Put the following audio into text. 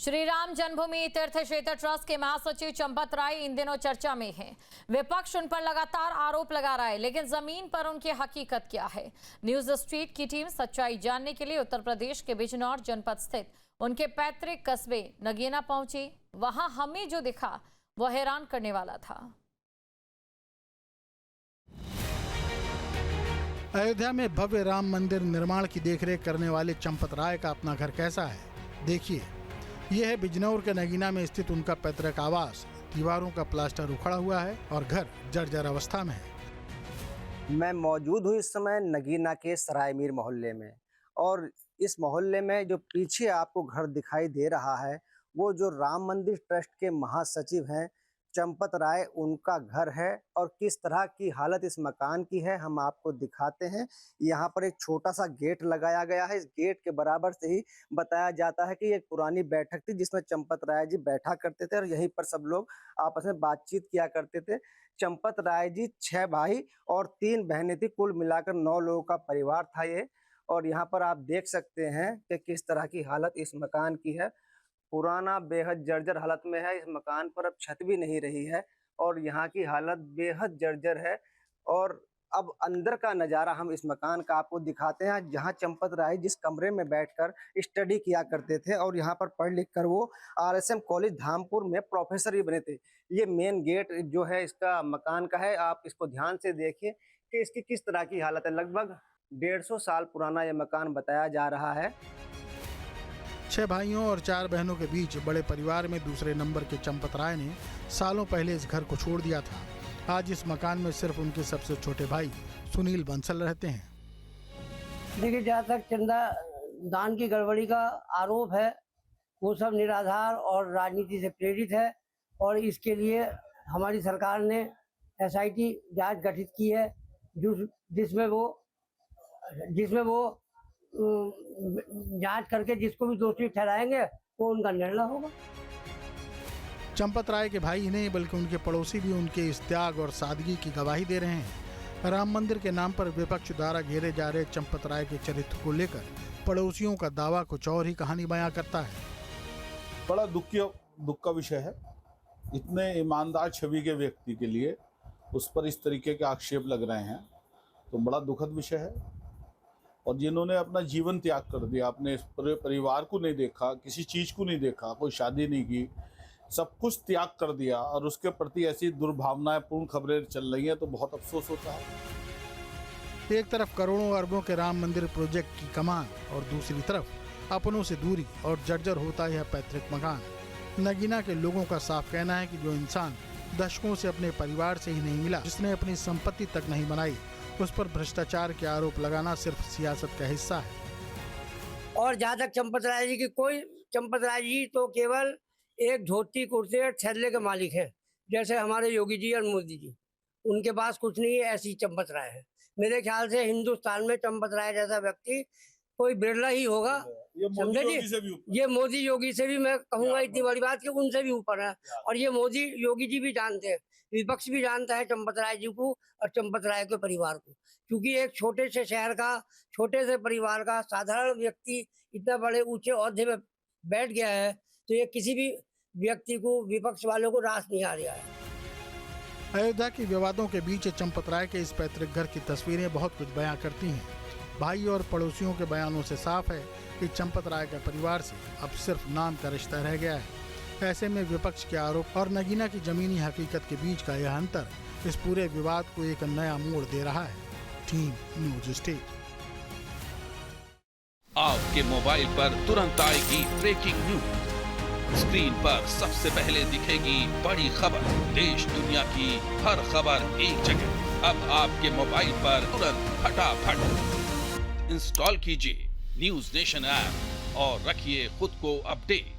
श्री राम जन्मभूमि तीर्थ क्षेत्र ट्रस्ट के महासचिव चंपत राय इन दिनों चर्चा में हैं। विपक्ष उन पर लगातार आरोप लगा रहा है, लेकिन जमीन पर उनकी हकीकत क्या है? न्यूज स्ट्रीट की टीम सच्चाई जानने के लिए उत्तर प्रदेश के बिजनौर जनपद स्थित उनके पैतृक कस्बे नगीना पहुंची। वहां हमें जो दिखा वह हैरान करने वाला था। अयोध्या में भव्य राम मंदिर निर्माण की देखरेख करने वाले चंपत राय का अपना घर कैसा है, देखिए। यह है बिजनौर के नगीना में स्थित उनका पैतृक आवास। दीवारों का प्लास्टर उखड़ा हुआ है और घर जर्जर अवस्था में है। मैं मौजूद हूँ इस समय नगीना के सरायमीर मोहल्ले में, और इस मोहल्ले में जो पीछे आपको घर दिखाई दे रहा है वो जो राम मंदिर ट्रस्ट के महासचिव हैं चंपत राय, उनका घर है। और किस तरह की हालत इस मकान की है हम आपको दिखाते हैं। यहाँ पर एक छोटा सा गेट लगाया गया है। इस गेट के बराबर से ही बताया जाता है कि एक पुरानी बैठक थी जिसमें चंपत राय जी बैठा करते थे और यहीं पर सब लोग आपस में बातचीत किया करते थे। चंपत राय जी 6 भाई और 3 बहनें थी, कुल मिलाकर 9 लोगों का परिवार था ये। और यहाँ पर आप देख सकते हैं कि किस तरह की हालत इस मकान की है। पुराना बेहद जर्जर हालत में है। इस मकान पर अब छत भी नहीं रही है और यहाँ की हालत बेहद जर्जर है। और अब अंदर का नज़ारा हम इस मकान का आपको दिखाते हैं, जहाँ चंपत राय जिस कमरे में बैठकर स्टडी किया करते थे और यहाँ पर पढ़ लिख कर वो RSM कॉलेज धामपुर में प्रोफेसर भी बने थे। ये मेन गेट जो है इसका मकान का है। आप इसको ध्यान से देखिए कि इसकी किस तरह की हालत है। लगभग 150 साल पुराना ये मकान बताया जा रहा है। 6 भाइयों और 4 बहनों के बीच बड़े परिवार में दूसरे नंबर के चंपत राय ने सालों पहले इस घर को छोड़ दिया था। आज इस मकान में सिर्फ उनके सबसे छोटे भाई सुनील बंसल रहते हैं। देखिए, जहाँ तक चंदा दान की गड़बड़ी का आरोप है वो सब निराधार और राजनीति से प्रेरित है। और इसके लिए हमारी सरकार ने SIT जांच गठित की है, जिसमें वो जांच करके जिसको भी दोषी ठहराएंगे वो उनका निर्णय होगा। चंपत राय के भाई ही नहीं बल्कि उनके पड़ोसी भी उनके इस त्याग और सादगी की गवाही दे रहे हैं। राम मंदिर के नाम पर विपक्ष द्वारा घेरे जा रहे चंपत राय के चरित्र को लेकर पड़ोसियों का दावा कुछ और ही कहानी बयां करता है। बड़ा दुख का विषय है। इतने ईमानदार छवि के व्यक्ति के लिए उस पर इस तरीके के आक्षेप लग रहे हैं तो बड़ा दुखद विषय है। और जिन्होंने अपना जीवन त्याग कर दिया, अपने पूरे परिवार को नहीं देखा, किसी चीज़ को नहीं देखा, कोई शादी नहीं की, सब कुछ त्याग कर दिया और उसके प्रति ऐसी दुर्भावनाएं पूर्ण खबरें चल रही हैं तो बहुत अफसोस होता है। एक तरफ करोड़ों अरबों के राम मंदिर प्रोजेक्ट की कमान और दूसरी तरफ अपनों से दूरी और जर्जर होता यह पैतृक मकान। नगीना के लोगों का साफ कहना है कि जो इंसान दशकों से अपने परिवार से ही नहीं मिला, जिसने अपनी संपत्ति तक नहीं बनाई, उस पर भ्रष्टाचार के आरोप लगाना सिर्फ सियासत का हिस्सा है। और जहाँ तक चंपत राय जी की, चंपत राय जी तो केवल एक धोती कुर्ते और छल्ले के मालिक है, जैसे हमारे योगी जी और मोदी जी। उनके पास कुछ नहीं है, ऐसी चंपत राय है। मेरे ख्याल से हिंदुस्तान में चंपत राय जैसा व्यक्ति कोई बिरला ही होगा, समझे जी। ये मोदी योगी से भी मैं कहूँगा इतनी बड़ी बात कि उनसे भी ऊपर है। और ये मोदी योगी जी भी जानते हैं, विपक्ष भी जानता है चंपत राय जी को और चंपत राय के परिवार को। क्योंकि एक छोटे से शहर का, छोटे से परिवार का साधारण व्यक्ति इतना बड़े ऊंचे ओहदे में बैठ गया है तो ये किसी भी व्यक्ति को, विपक्ष वालों को रास नहीं आ रहा है। अयोध्या के विवादों के बीच चंपत राय के इस पैतृक घर की तस्वीरें बहुत कुछ बयां करती हैं। भाई और पड़ोसियों के बयानों से साफ है कि चंपत राय का परिवार से अब सिर्फ नाम का रिश्ता रह गया है। ऐसे में विपक्ष के आरोप और नगीना की जमीनी हकीकत के बीच का यह अंतर इस पूरे विवाद को एक नया मोड़ दे रहा है। Team news state. आपके मोबाइल पर तुरंत आएगी ब्रेकिंग न्यूज। स्क्रीन पर सबसे पहले दिखेगी बड़ी खबर। देश दुनिया की हर खबर एक जगह। अब आपके मोबाइल पर तुरंत फटाफट इंस्टॉल कीजिए न्यूज नेशन ऐप और रखिए खुद को अपडेट।